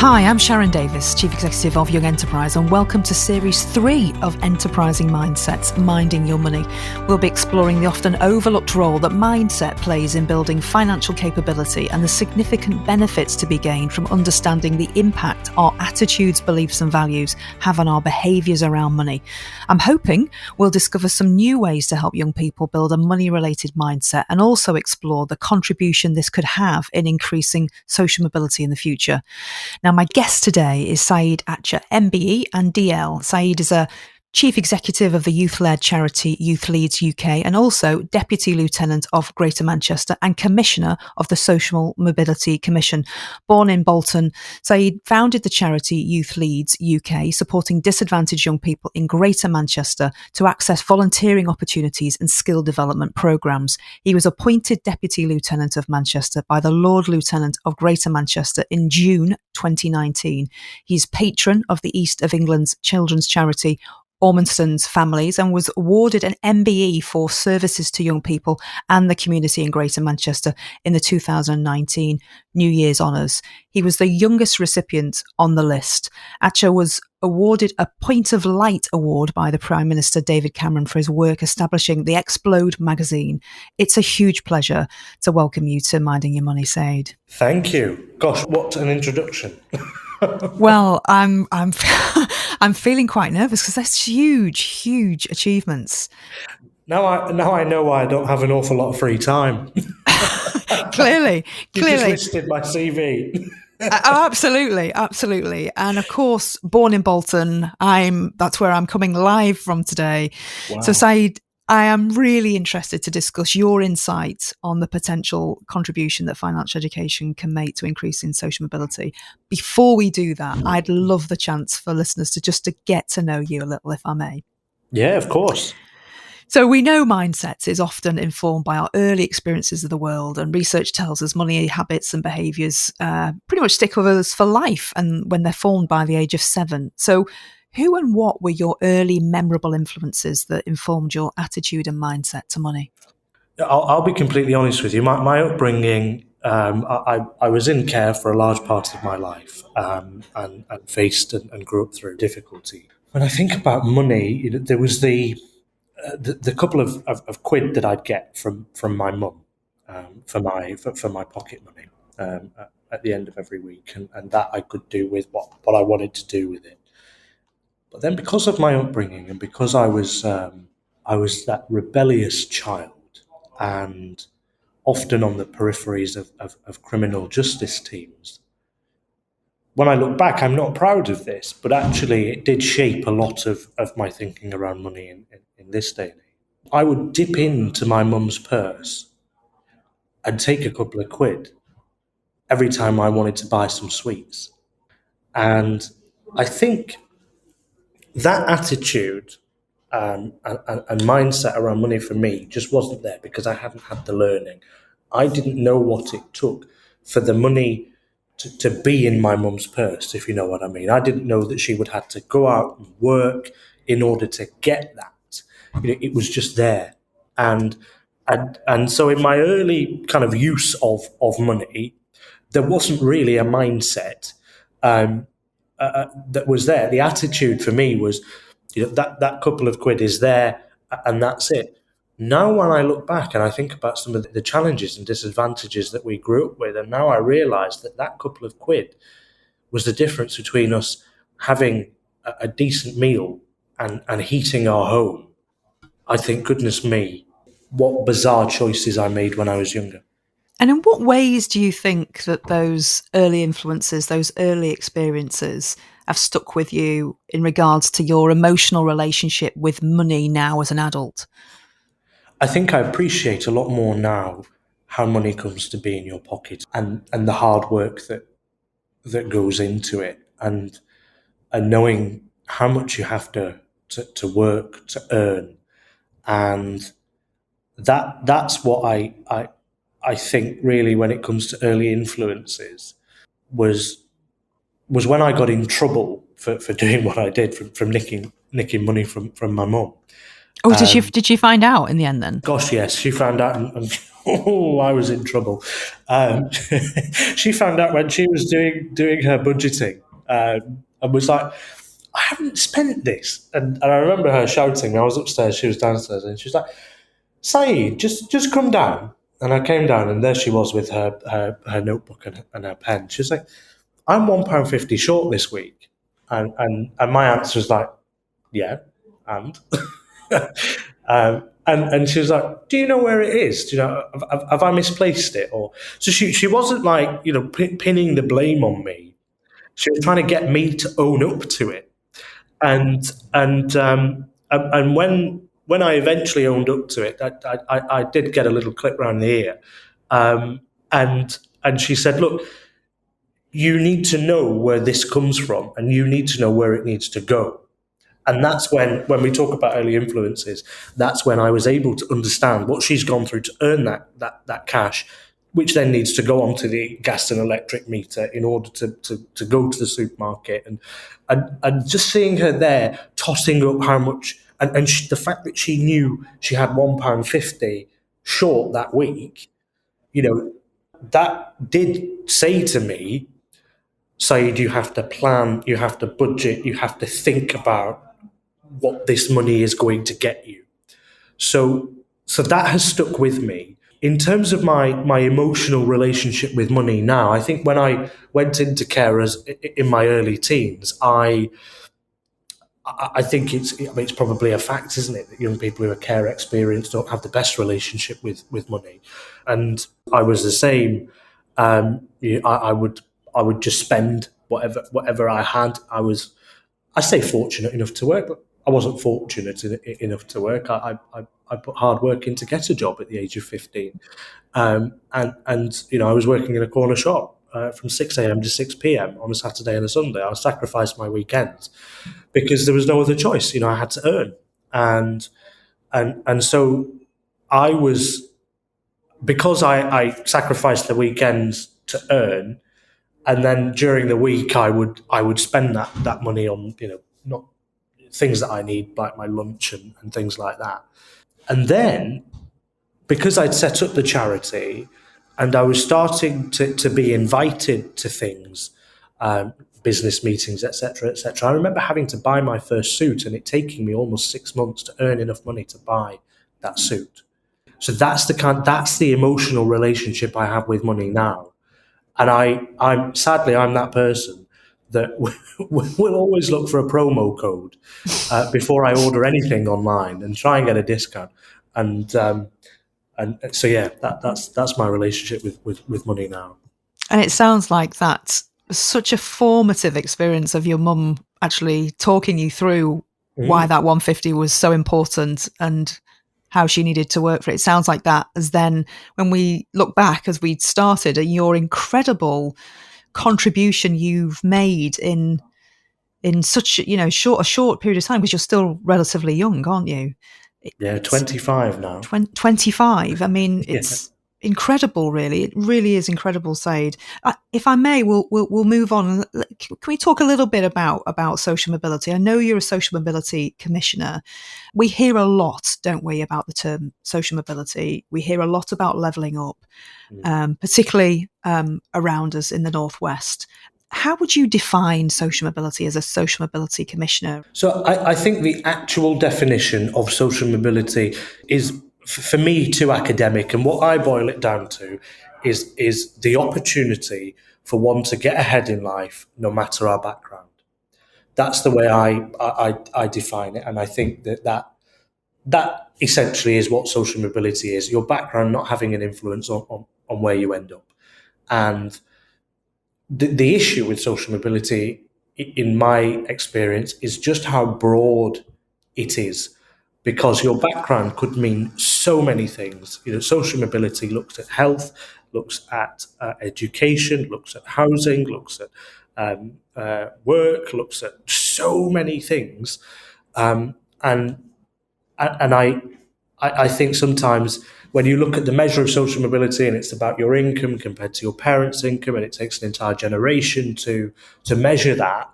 Hi, I'm Sharon Davis, Chief Executive of Young Enterprise, and welcome to Series 3 of Enterprising Mindsets, Minding Your Money. We'll be exploring the often overlooked role that mindset plays in building financial capability and the significant benefits to be gained from understanding the impact our attitudes, beliefs and values have on our behaviours around money. I'm hoping we'll discover some new ways to help young people build a money-related mindset and also explore the contribution this could have in increasing social mobility in the future. Now, my guest today is Saeed Atcha MBE and DL. Saeed is a Chief Executive of the youth-led charity Youth Leads UK and also Deputy Lieutenant of Greater Manchester and Commissioner of the Social Mobility Commission. Born in Bolton, Saeed founded the charity Youth Leads UK, supporting disadvantaged young people in Greater Manchester to access volunteering opportunities and skill development programmes. He was appointed Deputy Lieutenant of Manchester by the Lord Lieutenant of Greater Manchester in June 2019. He's patron of the East of England's children's charity Ormston's Families and was awarded an MBE for services to young people and the community in Greater Manchester in the 2019 New Year's Honours. He was the youngest recipient on the list. Atcha was awarded a Point of Light Award by the Prime Minister David Cameron for his work establishing the Explode magazine. It's a huge pleasure to welcome you to Minding Your Money, Saeed. Thank you. Gosh, what an introduction. Well, I'm I'm feeling quite nervous because that's huge achievements. Now I know why I don't have an awful lot of free time. Clearly. You just listed my CV. Absolutely. And of course, born in Bolton, that's where I'm coming live from today. Wow. So Saeed, I am really interested to discuss your insight on the potential contribution that financial education can make to increasing social mobility. Before we do that, I'd love the chance for listeners to get to know you a little, if I may. Yeah, of course. So we know mindsets is often informed by our early experiences of the world, and research tells us money habits and behaviours pretty much stick with us for life and when they're formed by the age of 7. So who and what were your early memorable influences that informed your attitude and mindset to money? I'll be completely honest with you. My upbringing, I was in care for a large part of my life and faced and grew up through difficulty. When I think about money, there was the couple of quid that I'd get from my mum for my pocket money at the end of every week, and that I could do with what I wanted to do with it. But then, because of my upbringing and because I was that rebellious child and often on the peripheries of criminal justice teams, when I look back, I'm not proud of this, but actually it did shape a lot of my thinking around money in this day and age. I would dip into my mum's purse and take a couple of quid every time I wanted to buy some sweets. And I think that attitude and mindset around money for me just wasn't there because I hadn't had the learning. I didn't know what it took for the money to be in my mum's purse, if you know what I mean. I didn't know that she would have to go out and work in order to get that. It was just there. And so in my early kind of use of money, there wasn't really a mindset that was there. The attitude for me was, that couple of quid is there and that's it. Now when I look back and I think about some of the challenges and disadvantages that we grew up with, and now I realise that couple of quid was the difference between us having a decent meal and heating our home. I think, goodness me, what bizarre choices I made when I was younger. And in what ways do you think that those early influences, those early experiences have stuck with you in regards to your emotional relationship with money now as an adult? I think I appreciate a lot more now how money comes to be in your pocket and the hard work that goes into it and knowing how much you have to work to earn. And that's what I think really when it comes to early influences was when I got in trouble for doing what I did from nicking money from my mum. Oh, did she find out in the end then? Gosh, yes, she found out and Oh, I was in trouble. Um, she found out when she was doing her budgeting, and was like, "I haven't spent this." And I remember her shouting. I was upstairs, she was downstairs, and she was like, "Saeed, just come down." And I came down, and there she was with her notebook and her pen. She was like, "I'm £1.50 short this week," and my answer was like, "Yeah, and." And she was like, "Do you know where it is? Do you know, have I misplaced it?" Or so she wasn't like, pinning the blame on me. She was trying to get me to own up to it. And when I eventually owned up to it, I did get a little clip round the ear. Um, and she said, "Look, you need to know where this comes from, and you need to know where it needs to go." And that's when we talk about early influences, that's when I was able to understand what she's gone through to earn that cash, which then needs to go onto the gas and electric meter in order to go to the supermarket. And just seeing her there tossing up how much, the fact that she knew she had £1.50 short that week, that did say to me, Saeed, you have to plan, you have to budget, you have to think about what this money is going to get you. So that has stuck with me. In terms of my emotional relationship with money now, I think when I went into care in my early teens, I think it's probably a fact, isn't it, that young people who are care experienced don't have the best relationship with money, and I was the same. I would just spend whatever I had. I say fortunate enough to work, but I wasn't fortunate enough to work. I put hard work in to get a job at the age of 15. And I was working in a corner shop from 6 a.m. to 6 p.m. on a Saturday and a Sunday. I sacrificed my weekends because there was no other choice. I had to earn. And so I was, because I sacrificed the weekends to earn, and then during the week I would spend that money on not things that I need, like my lunch and things like that. And then, because I'd set up the charity and I was starting to be invited to things, business meetings, etc., etc., I remember having to buy my first suit and it taking me almost 6 months to earn enough money to buy that suit. So that's the emotional relationship I have with money now. And I'm that person that will always look for a promo code before I order anything online and try and get a discount. And so yeah, that's my relationship with money now. And it sounds like that's such a formative experience of your mum actually talking you through why that 150 was so important and how she needed to work for it. It sounds like that as then, when we look back as we started, at your incredible contribution you've made in such a short period of time, because you're still relatively young, aren't you? Yeah, 25 now. 25. I mean, it's incredible, really. It really is incredible, Saeed. If I may, we'll move on. Can we talk a little bit about social mobility? I know you're a social mobility commissioner. We hear a lot, don't we, about the term social mobility. We hear a lot about levelling up, particularly around us in the Northwest. How would you define social mobility as a social mobility commissioner? So I think the actual definition of social mobility is, for me, too academic. And what I boil it down to is the opportunity for one to get ahead in life, no matter our background. That's the way I define it. And I think that essentially is what social mobility is. Your background not having an influence on where you end up. And the issue with social mobility, in my experience, is just how broad it is, because your background could mean so many things. Social mobility looks at health, looks at education, looks at housing, looks at work, looks at so many things, and I think sometimes when you look at the measure of social mobility and it's about your income compared to your parents' income, and it takes an entire generation to measure that,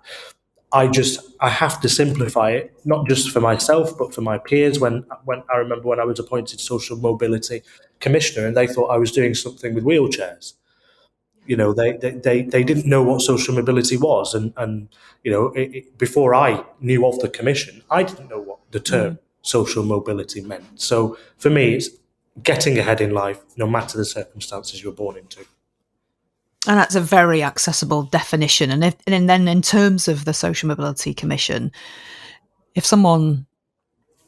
I have to simplify it, not just for myself, but for my peers. When I remember when I was appointed social mobility commissioner, and they thought I was doing something with wheelchairs. They didn't know what social mobility was, and before I knew of the commission, I didn't know what the term social mobility meant. So for me, it's getting ahead in life, no matter the circumstances you're born into. And that's a very accessible definition. And then in terms of the Social Mobility Commission, if someone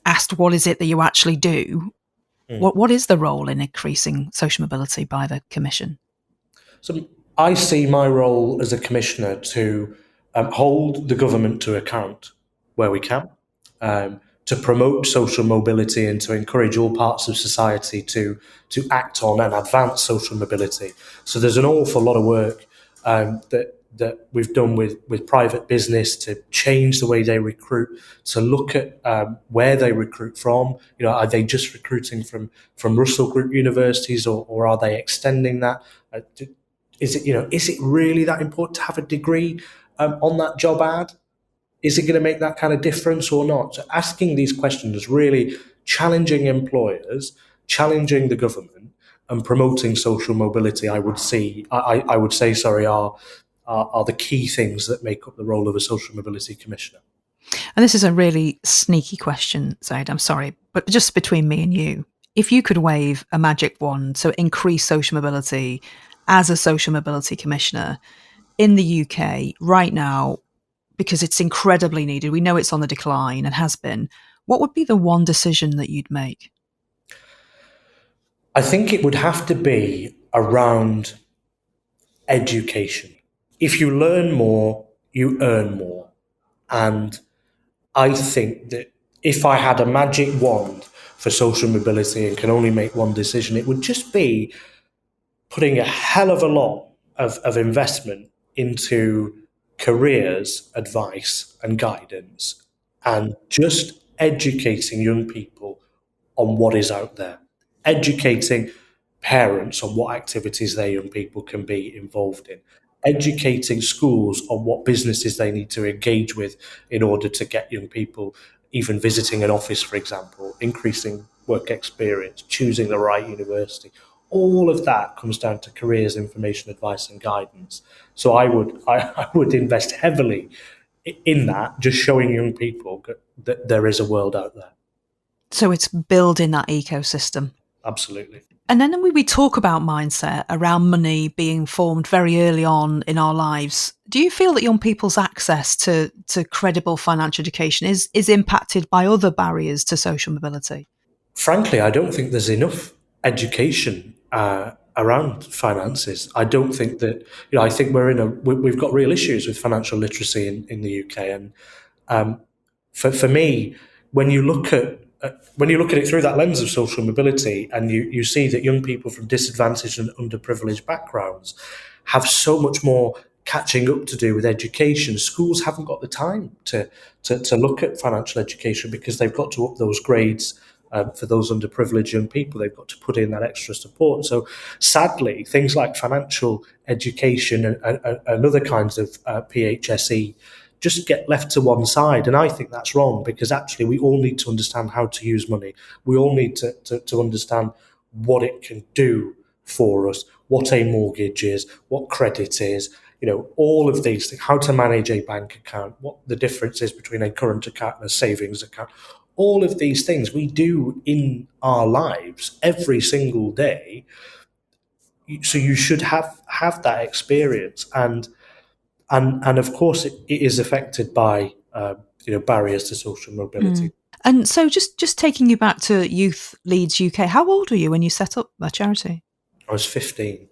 asked what is it that you actually do, what is the role in increasing social mobility by the Commission? So I see my role as a commissioner to hold the government to account where we can, to promote social mobility and to encourage all parts of society to act on and advance social mobility. So there's an awful lot of work that we've done with private business to change the way they recruit, to look at where they recruit from. Are they just recruiting from Russell Group universities, or are they extending that? Is it really that important to have a degree on that job ad? Is it going to make that kind of difference or not? So asking these questions is really challenging employers, challenging the government, and promoting social mobility. I would say, are the key things that make up the role of a social mobility commissioner. And this is a really sneaky question, Saeed, I'm sorry, but just between me and you, if you could wave a magic wand to increase social mobility as a social mobility commissioner in the UK right now, because it's incredibly needed, we know it's on the decline and has been, what would be the one decision that you'd make? I think it would have to be around education. If you learn more, you earn more. And I think that if I had a magic wand for social mobility and can only make one decision, it would just be putting a hell of a lot of investment into careers, advice, and guidance, and just educating young people on what is out there, educating parents on what activities their young people can be involved in, educating schools on what businesses they need to engage with in order to get young people even visiting an office, for example, increasing work experience, choosing the right university. All of that comes down to careers, information, advice, and guidance. So I would invest heavily in that, just showing young people that there is a world out there. So it's building that ecosystem. Absolutely. And then we talk about mindset around money being formed very early on in our lives. Do you feel that young people's access to credible financial education is impacted by other barriers to social mobility? Frankly, I don't think there's enough education around finances. I don't think that, I think we've got real issues with financial literacy in the UK. And for me, when you look at it through that lens of social mobility, and you see that young people from disadvantaged and underprivileged backgrounds have so much more catching up to do with education. Schools haven't got the time to look at financial education because they've got to up those grades. For those underprivileged young people, they've got to put in that extra support. So sadly, things like financial education and other kinds of PHSE just get left to one side. And I think that's wrong, because actually we all need to understand how to use money. We all need to understand what it can do for us, what a mortgage is, what credit is, all of these things, how to manage a bank account, what the difference is between a current account and a savings account. All of these things we do in our lives every single day. So you should have that experience. And of course it is affected by barriers to social mobility. And so just taking you back to Youth Leads UK, how old were you when you set up that charity? I was 15.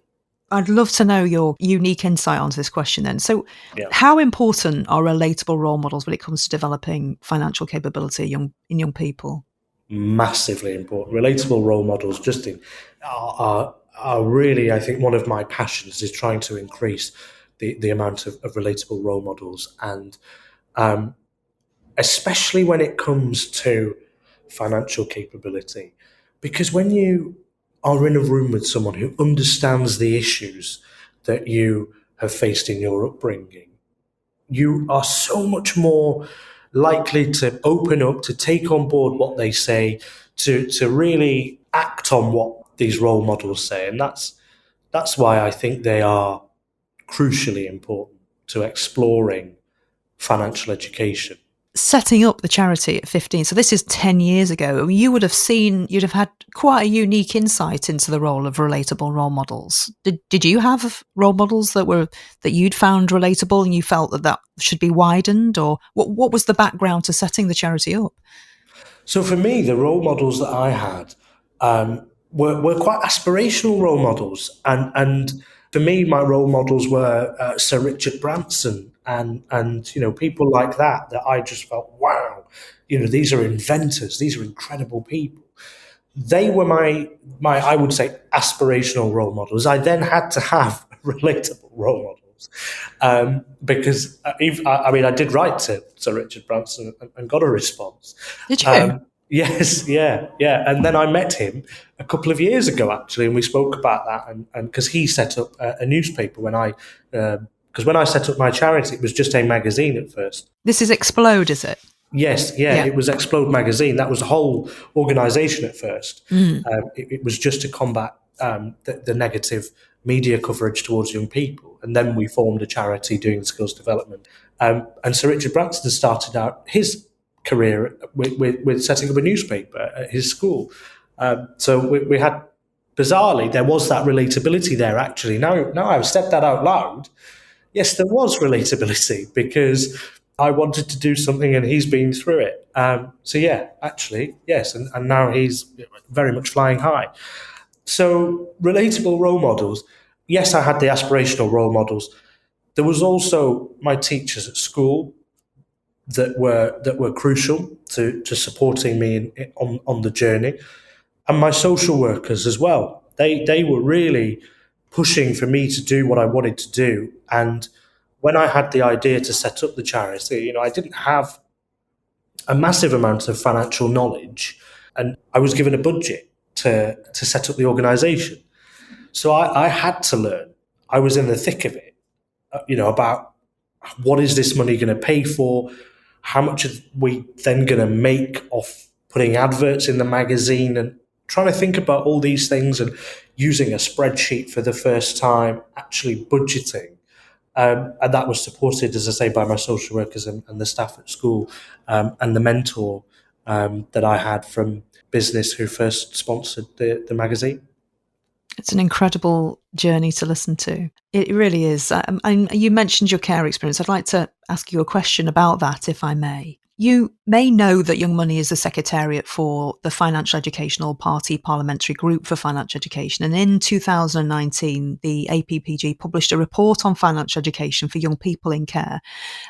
I'd love to know your unique insight onto this question then. So how important are relatable role models when it comes to developing financial capability in young people? Massively important. Relatable role models are really, I think, one of my passions is trying to increase the amount of relatable role models, and especially when it comes to financial capability. Because when you are in a room with someone who understands the issues that you have faced in your upbringing, you are so much more likely to open up, to take on board what they say, to really act on what these role models say. And that's why I think they are crucially important to exploring financial education. Setting up the charity at 15, so this is 10 years ago, you'd have had quite a unique insight into the role of relatable role models. Did you have role models that you'd found relatable and you felt that should be widened, or what was the background to setting the charity up? So for me, the role models that I had were quite aspirational role models, and for me, my role models were Sir Richard Branson and people like that I just felt, wow, these are inventors, these are incredible people. They were my I would say aspirational role models. I then had to have relatable role models because I did write to Sir Richard Branson and got a response. Did you? Yes, yeah. And then I met him a couple of years ago, actually, and we spoke about that. And because he set up a newspaper because when I set up my charity, it was just a magazine at first. This is Explode, is it? Yes, yeah, it was Explode magazine. That was the whole organisation at first. It was just to combat the negative media coverage towards young people. And then we formed a charity doing skills development. And Sir Richard Branson started out his career with setting up a newspaper at his school. So we had, bizarrely, there was that relatability there, actually. Now I've said that out loud. Yes, there was relatability because I wanted to do something and he's been through it. So yeah, actually, yes. And now he's very much flying high. So relatable role models. Yes, I had the aspirational role models. There was also my teachers at school that were crucial to supporting me on the journey, and my social workers as well. They were really pushing for me to do what I wanted to do. And when I had the idea to set up the charity, I didn't have a massive amount of financial knowledge, and I was given a budget to set up the organisation. So I had to learn. I was in the thick of it, about what is this money going to pay for? How much are we then going to make off putting adverts in the magazine, and trying to think about all these things and using a spreadsheet for the first time, actually budgeting. And that was supported, as I say, by my social workers and the staff at school, and the mentor that I had from business who first sponsored the magazine. It's an incredible journey to listen to. It really is. And you mentioned your care experience. I'd like to ask you a question about that, if I may. You may know that Young Money is the Secretariat for the Financial Educational Party Parliamentary Group for Financial Education. And in 2019, the APPG published a report on financial education for young people in care.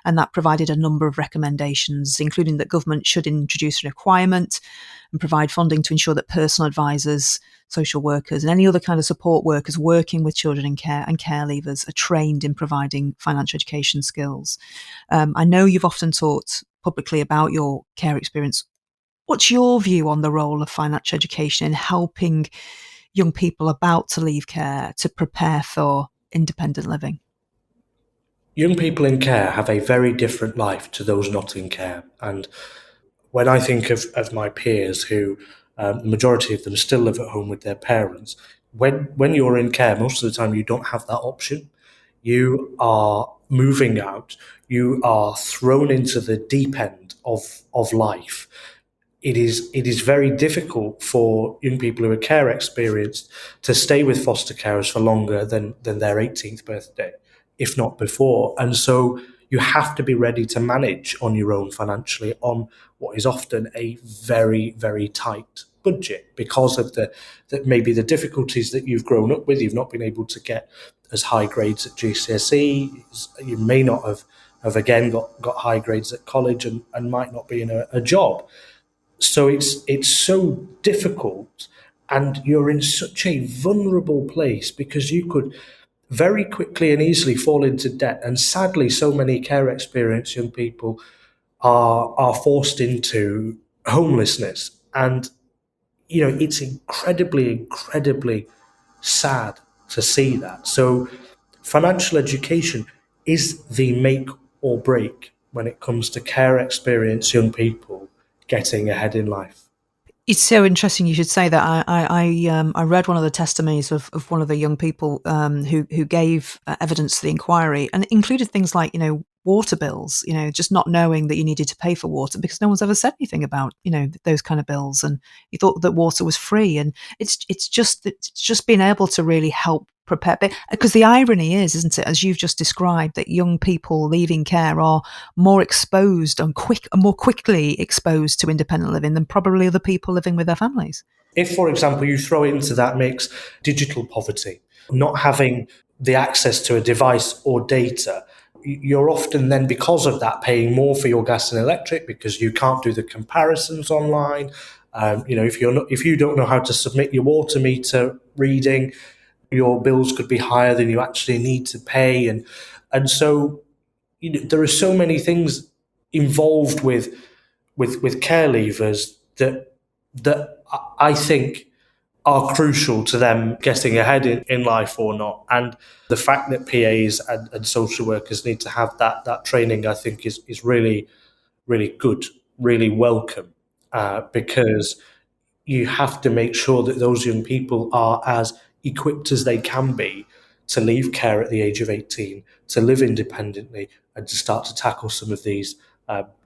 And that provided a number of recommendations, including that government should introduce a requirement and provide funding to ensure that personal advisors, social workers, and any other kind of support workers working with children in care and care leavers are trained in providing financial education skills. I know you've often talked publicly about your care experience. What's your view on the role of financial education in helping young people about to leave care to prepare for independent living? Young people in care have a very different life to those not in care. And when I think of my peers who, the majority of them still live at home with their parents, when you're in care, most of the time you don't have that option. You are moving out, you are thrown into the deep end of life. It is very difficult for young people who are care experienced to stay with foster carers for longer than their 18th birthday, if not before. And so you have to be ready to manage on your own financially on what is often a very, very tight budget because of maybe the difficulties that you've grown up with. You've not been able to get as high grades at GCSE. You may not have again got high grades at college and might not be in a job. So it's so difficult, and you're in such a vulnerable place because you could very quickly and easily fall into debt. And sadly, so many care experienced young people are forced into homelessness. And it's incredibly sad to see that. So financial education is the make or break when it comes to care experienced young people getting ahead in life. It's so interesting you should say that. I read one of the testimonies of one of the young people who gave evidence to the inquiry, and it included things like, water bills, just not knowing that you needed to pay for water because no one's ever said anything about, those kind of bills, and you thought that water was free. And it's just being able to really help prepare, because the irony is, isn't it, as you've just described, that young people leaving care are more exposed and more quickly exposed to independent living than probably other people living with their families. If, for example, you throw into that mix digital poverty, not having the access to a device or data, you're often then, because of that, paying more for your gas and electric because you can't do the comparisons online. If you don't know how to submit your water meter reading, your bills could be higher than you actually need to pay, and so there are so many things involved with care leavers that I think are crucial to them getting ahead in life or not. And the fact that PAs and social workers need to have that training, I think, is really, really good, really welcome, because you have to make sure that those young people are as equipped as they can be to leave care at the age of 18, to live independently, and to start to tackle some of these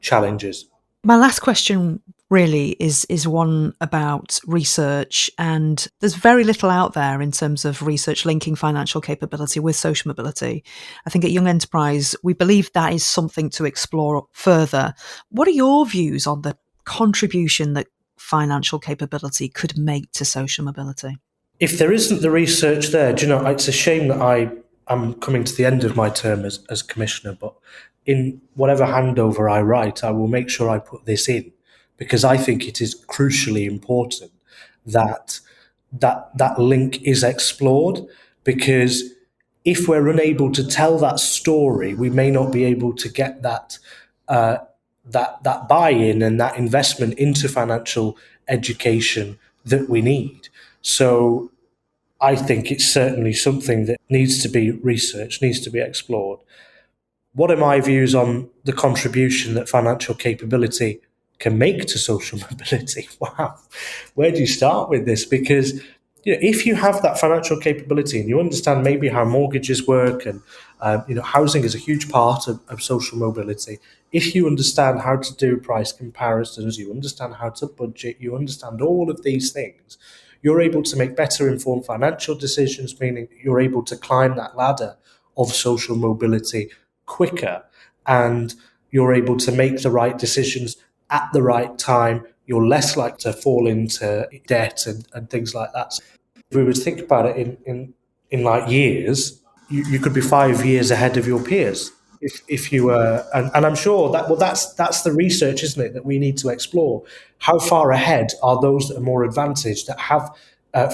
challenges. My last question really is one about research, and there's very little out there in terms of research linking financial capability with social mobility. I think at Young Enterprise, we believe that is something to explore further. What are your views on the contribution that financial capability could make to social mobility? If there isn't the research there, it's a shame that I'm coming to the end of my term as commissioner, but in whatever handover I write, I will make sure I put this in, because I think it is crucially important that link is explored, because if we're unable to tell that story, we may not be able to get that buy-in and that investment into financial education that we need. So I think it's certainly something that needs to be researched, needs to be explored. What are my views on the contribution that financial capability can make to social mobility? Wow, where do you start with this? Because if you have that financial capability and you understand maybe how mortgages work, and housing is a huge part of social mobility. If you understand how to do price comparisons, you understand how to budget, you understand all of these things, you're able to make better informed financial decisions, meaning you're able to climb that ladder of social mobility quicker, and you're able to make the right decisions at the right time. You're less likely to fall into debt and things like that. If we were to think about it in like years, you could be 5 years ahead of your peers if you were, and I'm sure that's the research, isn't it, that we need to explore. How far ahead are those that are more advantaged, that have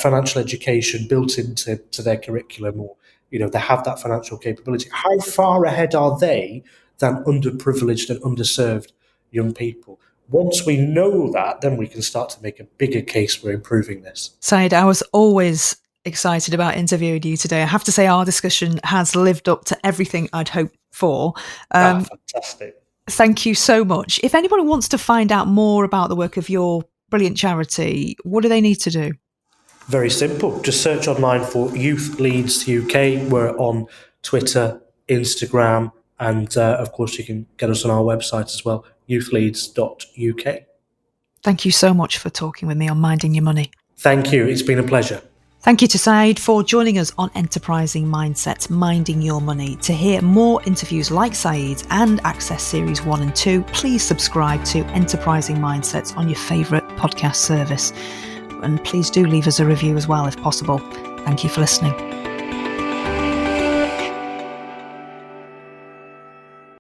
financial education built into their curriculum, or they have that financial capability? How far ahead are they than underprivileged and underserved young people? Once we know that, then we can start to make a bigger case for improving this. Saeed, I was always excited about interviewing you today. I have to say our discussion has lived up to everything I'd hoped for. Fantastic. Thank you so much. If anyone wants to find out more about the work of your brilliant charity, what do they need to do? Very simple. Just search online for Youth Leads UK. We're on Twitter, Instagram, and of course you can get us on our website as well, youthleads.uk. Thank you so much for talking with me on Minding Your Money. Thank you. It's been a pleasure. Thank you to Saeed for joining us on Enterprising Mindsets, Minding Your Money. To hear more interviews like Saeed's and access Series 1 and 2, please subscribe to Enterprising Mindsets on your favourite podcast service. And please do leave us a review as well if possible. Thank you for listening.